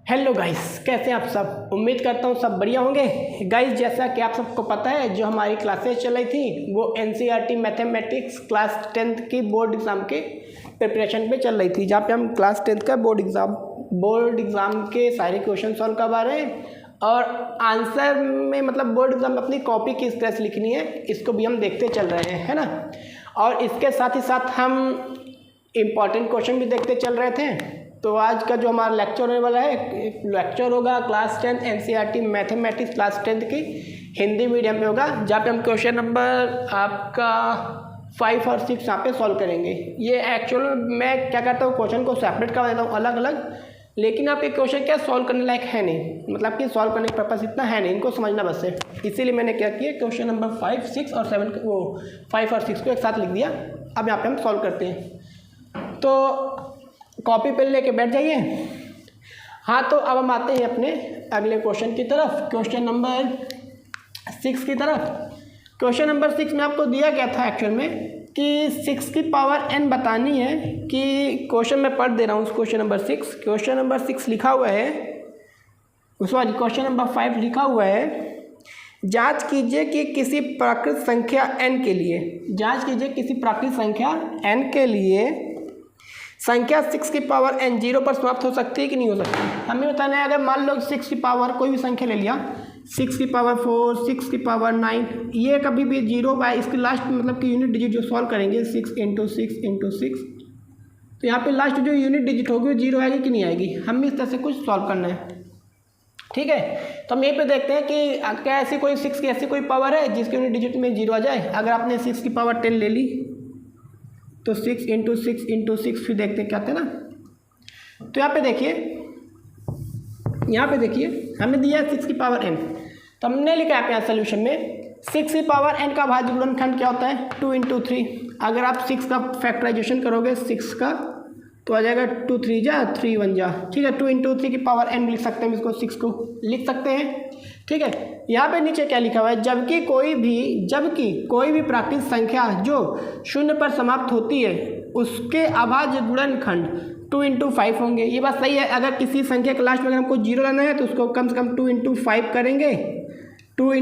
Hello guys, कैसे हैं आप सब। उम्मीद करता हूँ सब बढ़िया होंगे। गाइस, जैसा कि आप सबको पता है, जो हमारी क्लासेस चल रही थी वो एनसीईआरटी मैथमेटिक्स क्लास 10th की बोर्ड एग्ज़ाम के प्रिपरेशन पे चल रही थी, जहाँ पे हम क्लास 10th का बोर्ड एग्ज़ाम के सारे क्वेश्चन सॉल्व करवा रहे हैं। और आंसर में मतलब बोर्ड एग्ज़ाम में अपनी कॉपी किस तरह से लिखनी है, इसको भी हम देखते चल रहे हैं, है ना। और इसके साथ ही साथ हम इम्पॉर्टेंट क्वेश्चन भी देखते चल रहे थे। तो आज का जो हमारा लेक्चर होने वाला है, एक लेक्चर होगा class 10 NCERT mathematics class 10th की हिंदी मीडियम पे होगा, जहाँ पे हम क्वेश्चन नंबर आपका 5 और 6 यहाँ पे सॉल्व करेंगे। ये एक्चुअल में मैं क्या करता हूँ, क्वेश्चन को सेपरेट कर देता हूँ अलग अलग, लेकिन आप ये क्वेश्चन क्या सॉल्व करने लायक है नहीं, मतलब कि सॉल्व करने का पर्पस इतना है नहीं, इनको समझना बस है। इसीलिए मैंने क्या किया, क्वेश्चन नंबर 5, 6 और 7 वो 5 और 6 को एक साथ लिख दिया। अब यहाँ पे हम सॉल्व करते हैं, तो कॉपी पेन लेके बैठ जाइए। हाँ, तो अब हम आते हैं अपने अगले क्वेश्चन की तरफ, क्वेश्चन नंबर 6 की तरफ। क्वेश्चन नंबर 6 में आपको दिया गया था एक्चुअल में कि 6 की पावर n बतानी है। कि क्वेश्चन मैं पढ़ दे रहा हूँ उस क्वेश्चन नंबर 6। क्वेश्चन नंबर 6 लिखा हुआ है, सॉरी क्वेश्चन नंबर 5 लिखा हुआ है, जांच कीजिए कि किसी प्राकृत संख्या n के लिए, जांच कीजिए किसी प्राकृत संख्या n के लिए संख्या 6 की पावर n 0 पर समाप्त हो सकती है कि नहीं हो सकती। हमें बताना है, अगर मान लो 6 की पावर कोई भी संख्या ले लिया, 6 की पावर 4, 6 की पावर 9, ये कभी भी 0 बाय इसके लास्ट मतलब कि यूनिट डिजिट जो सॉल्व करेंगे 6 × 6 × 6, तो यहाँ पे लास्ट जो यूनिट डिजिट होगी वो 0 आएगी कि नहीं आएगी। हमें इस तरह से कुछ सॉल्व करना है, ठीक है। तो हम यहीं पे देखते हैं कि क्या ऐसी कोई 6 की ऐसी कोई पावर है जिसके यूनिट डिजिट में 0 आ जाए। अगर आपने 6 की पावर 10 ले ली तो 6 × 6 × 6 फिर देखते हैं क्या आते हैं ना। तो यहाँ पे देखिए हमें दिया है 6 की पावर n, तो हमने लिखा है यहाँ सोल्यूशन में 6 की पावर n का भाज्य गुणनखंड क्या होता है, 2 × 3। अगर आप 6 का फैक्टराइजेशन करोगे 6 का, तो आ जाएगा 2 3 जा 3 1 जा, ठीक है। 2 × 3 की पावर n लिख सकते हैं, इसको 6 को लिख सकते हैं, ठीक है। यहाँ पे नीचे क्या लिखा हुआ है, जबकि कोई भी प्राकृत संख्या जो 0 पर समाप्त होती है उसके अभाज्य गुणनखंड 2 × 5 होंगे। ये बात सही है। अगर किसी संख्या के लास्ट में अगर हमको 0 लाना है तो उसको कम से कम 2 × 5 करेंगे, 2 ×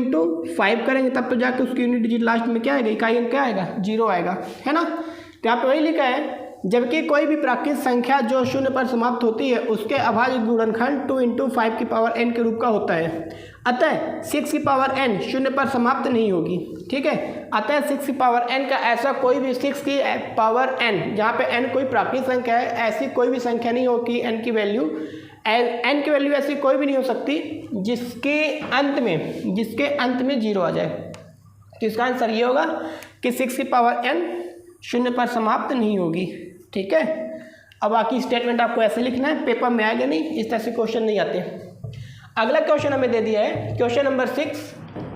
5 करेंगे, तब तो जाके उसकी यूनिट डिजिट लास्ट में क्या आएगा, इकाई अंक क्या आएगा, 0 आएगा, है ना। तो यहाँ पे वही लिखा है, जबकि कोई भी प्राकृत संख्या जो 0 पर समाप्त होती है उसके अभाज्य गुणनखंड 2 × 5 की पावर n के रूप का होता है। अतः 6 की पावर n 0 पर समाप्त नहीं होगी, ठीक है। अतः 6 की पावर n का ऐसा कोई भी 6 की पावर n, जहाँ पे n कोई प्राकृत संख्या है, ऐसी कोई भी संख्या नहीं होगी n की वैल्यू ऐसी कोई भी नहीं हो सकती जिसके अंत में 0 आ जाए। तो इसका आंसर ये होगा कि 6 की पावर n 0 पर समाप्त नहीं होगी, ठीक है। अब बाकी स्टेटमेंट आपको ऐसे लिखना है, पेपर में आएगा नहीं, इस तरह से क्वेश्चन नहीं आते। अगला क्वेश्चन हमें दे दिया है क्वेश्चन नंबर 6।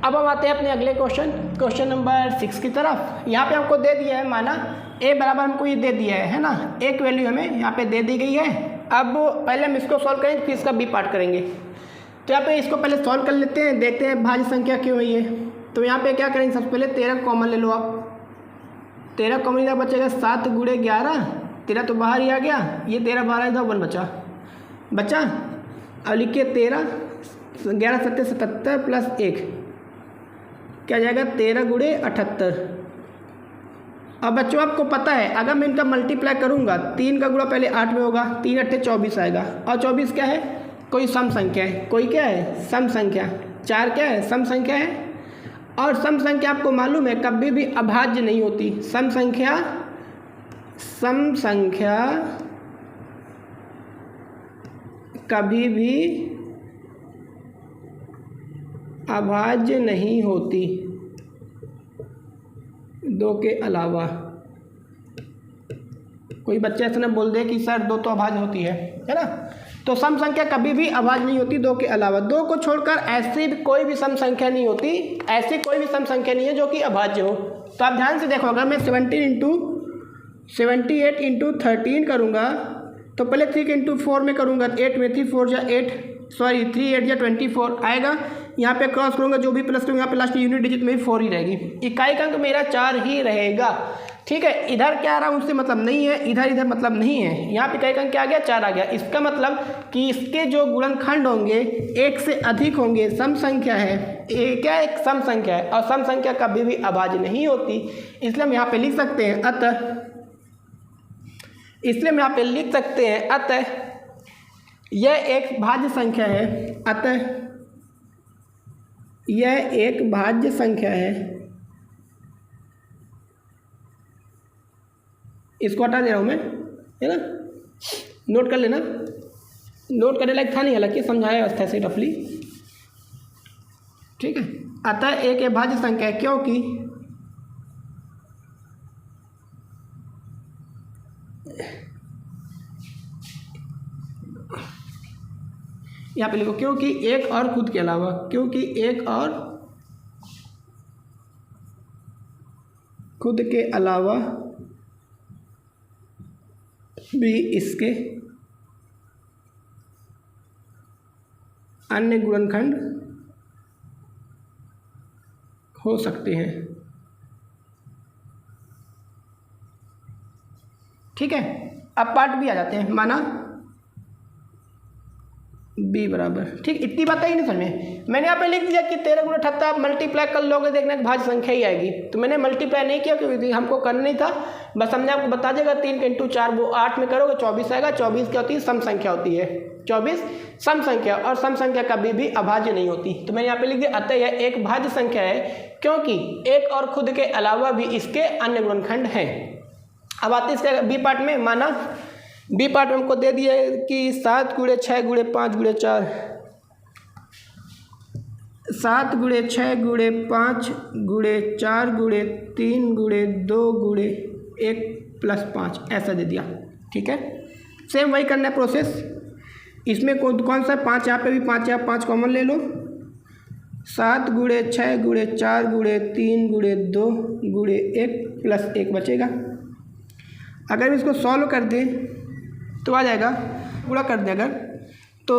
अब हम आते हैं अपने अगले क्वेश्चन नंबर 6 की तरफ। यहाँ पे हमको दे दिया है, माना a बराबर हमको ये दे दिया है ना, एक वैल्यू हमें यहाँ पे दे दी गई है। अब पहले हम इसको सॉल्व करेंगे, फिर इसका b पार्ट करेंगे। तो यहाँ पे इसको पहले सॉल्व कर लेते हैं, देखते हैं भाज्य संख्या क्यों हुई है। तो यहाँ पे क्या करेंगे, सबसे पहले 13 कॉमन ले लो आप। 13 कॉमन क्या बचेगा, 7 × 11, 13 तो बाहर ही आ गया, ये 13 12 था 1 बचा। अब लिखिए 13 11 7 77 प्लस 1 क्या जाएगा, 13 × 78। अब बच्चों आपको पता है, अगर मैं इनका मल्टीप्लाई करूंगा, 3 का गुणा पहले 8 में होगा, 3 8 24 आएगा, और 24 क्या है, कोई सम संख्या है, कोई क्या है, सम संख्या। 4 क्या है, सम संख्या है। और सम संख्या आपको मालूम है कभी भी अभाज्य नहीं होती। सम संख्या कभी भी अभाज्य नहीं होती, 2 के अलावा। कोई बच्चा ऐसा ना बोल दे कि सर 2 तो अभाज्य होती है ना। तो सम संख्या कभी भी अभाज्य नहीं होती 2 के अलावा। 2 को छोड़कर ऐसी कोई भी सम संख्या नहीं होती, ऐसी कोई भी सम संख्या नहीं है जो कि अभाज्य हो। तो आप ध्यान से देखो, अगर मैं 78 × 13 करूँगा, तो पहले 3 × 4 में करूँगा, 8 में 3 4 जा 8, सॉरी 3 8 जा 24 आएगा। यहाँ पे क्रॉस करूँगा, जो भी प्लस करूँगा यहाँ पे लास्ट यूनिट डिजिट में भी 4 ही रहेगी, इकाई का अंक मेरा 4 ही रहेगा। ठीक है, इधर क्या आ रहा है उससे मतलब नहीं है, इधर मतलब नहीं है, यहाँ पे कई अंक क्या आ गया 4 आ गया। इसका मतलब कि इसके जो गुणनखंड होंगे एक से अधिक होंगे, सम संख्या है, क्या एक सम संख्या है और सम संख्या कभी भी अभाज्य नहीं होती, इसलिए हम यहाँ पे लिख सकते हैं अतः यह एक भाज्य संख्या है, अतः यह एक भाज्य संख्या है। इसको हटा दे रहा हूँ मैं, है ना, नोट कर लेना, नोट करने लायक था नहीं, हालांकि समझाया व्यवस्था से रफली, ठीक है। अतः एक भाज्य संख्या है क्योंकि यहाँ पे लिखो क्योंकि एक और खुद के अलावा, क्योंकि एक और खुद के अलावा भी इसके अन्य गुणनखंड हो सकते हैं, ठीक है। अब पार्ट भी आ जाते हैं, माना बी बराबर, ठीक, इतनी बात ही नहीं समझ में। मैंने यहाँ पे लिख दिया कि 13 × 78 आप मल्टीप्लाई कर लोगे, देखना भाज्य संख्या ही आएगी, तो मैंने मल्टीप्लाई नहीं किया क्योंकि हमको करना नहीं था, बस हमने आपको बता देगा 3 × 4 वो 8 में करोगे 24 आएगा। 24 क्या होती है, सम संख्या होती है, 24 सम संख्या, और सम संख्या कभी भी अभाज्य नहीं होती। तो मैंने यहाँ पे लिख दिया अतः यह एक भाज्य संख्या है क्योंकि एक और खुद के अलावा भी इसके अन्य गुणनखंड हैं। अब आते इसके बी पार्ट में, माना बी पार्ट में हमको दे दिया है कि 7 × 6 × 5 × 4, 7 × 6 × 5 × 4 × 3 × 2 × 1 + 5 ऐसा दे दिया, ठीक है। सेम वही करना है प्रोसेस, इसमें कौन सा 5, यहाँ पे भी 5 है, 5 कॉमन ले लो, 7 × 6 × 4 × 3 × 2 × 1 + 1 बचेगा। अगर इसको सॉल्व कर दें तो आ जाएगा, पूरा कर दें अगर, तो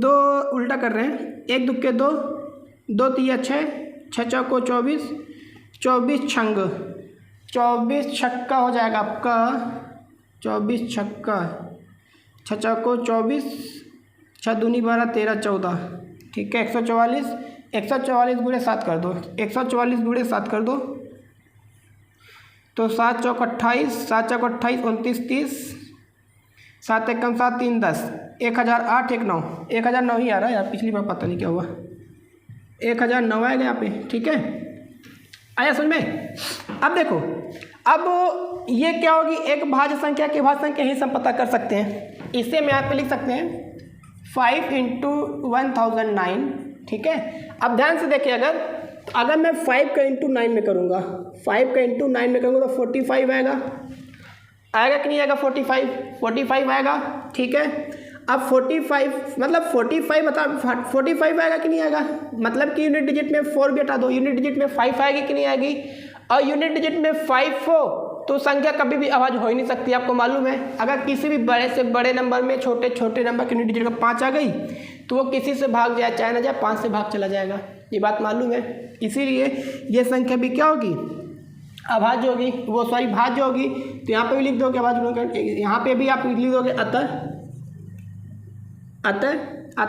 2 उल्टा कर रहे हैं, 1 दुक्के 2, 2 तिया 6, 6 चौको 24, 24 छंग 24 छक्का हो जाएगा आपका, 24 छक्का, 6 चौको 24, 6 दूनी 12, 13 14, ठीक है। 144 × 7 कर दो, 144 × 7 कर दो, तो 7 चौक 28, 7 चौक 28, 29 30, 7 1 कम 7 3 10, 1008 1 9, 1009 ही आ रहा है यार, पिछली बार पता नहीं क्या हुआ, 1009 आएगा यहाँ पे, ठीक है। आया समझ में। अब देखो, अब ये क्या होगी, एक भाज्य संख्या की भाज्य संख्या ही हम पता कर सकते हैं, इसे हम यहाँ पे लिख सकते हैं 5 × 1009, ठीक है। अब ध्यान से देखिए, अगर मैं 5 का × 9 में करूँगा, 5 का × 9 में करूँगा तो 45 आएगा कि नहीं आएगा, 45 आएगा, ठीक है। अब 45 मतलब 45 आएगा कि नहीं आएगा, मतलब कि यूनिट डिजिट में 4 भी हटा दो, यूनिट डिजिट में 5 आएगी कि नहीं आएगी, और यूनिट डिजिट में 5 हो तो संख्या कभी भी अभाज्य हो ही नहीं सकती, आपको मालूम है। अगर किसी भी बड़े से बड़े नंबर में छोटे नंबर की यूनिट डिजिट का 5 आ गई तो वो किसी से भाग जाए चाहे ना जाए, 5 से भाग चला जाएगा, ये बात मालूम है। इसीलिए ये संख्या भी क्या होगी, अभाज्य होगी, वो सॉरी भाज्य होगी। तो यहाँ पे भी लिख दोगे अभाज्य, यहाँ पे भी आप लिख दोगे अतः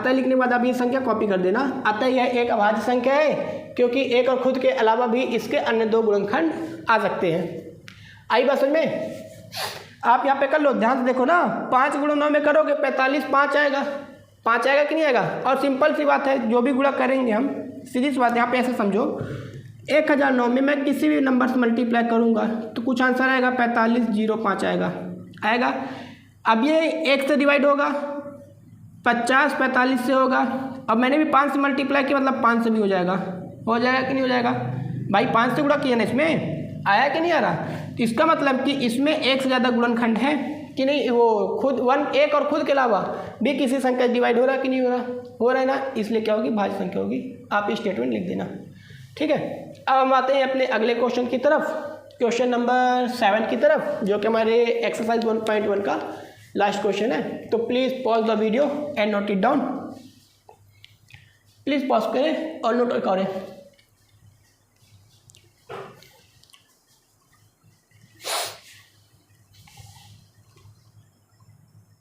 लिखने के बाद आप ये संख्या कॉपी कर देना, अतः यह एक अभाज्य संख्या है क्योंकि एक और खुद के अलावा भी इसके अन्य 2 गुणनखंड आ सकते हैं। आई बात समझ में। आप यहाँ पे कर लो, ध्यान से देखो ना, 5 × 9 में करोगे 45, 5 आएगा कि नहीं आएगा। और सिंपल सी बात है, जो भी गुणा करेंगे हम, सीधी सी बात, यहाँ पे ऐसे समझो, 1009 में मैं किसी भी नंबर से मल्टीप्लाई करूँगा तो कुछ आंसर आएगा 4505 आएगा। अब ये 1 से डिवाइड होगा, 50 45 से होगा, अब मैंने भी 5 से मल्टीप्लाई किया मतलब 5 से भी हो जाएगा कि नहीं हो जाएगा भाई, 5 से गुणा किया ना, इसमें आया कि नहीं आ रहा। तो इसका मतलब कि इसमें एक से ज़्यादा गुणनखंड है कि नहीं, वो खुद एक और खुद के अलावा भी किसी संख्या डिवाइड हो रहा कि नहीं हो रहा है ना, इसलिए क्या होगी, भाज्य संख्या होगी। आप ये स्टेटमेंट लिख देना, ठीक है। अब हम आते हैं अपने अगले क्वेश्चन की तरफ, क्वेश्चन नंबर 7 की तरफ, जो कि हमारे एक्सरसाइज 1.1 का लास्ट क्वेश्चन है। तो please pause the video and note it down, please pause करें और नोट करें।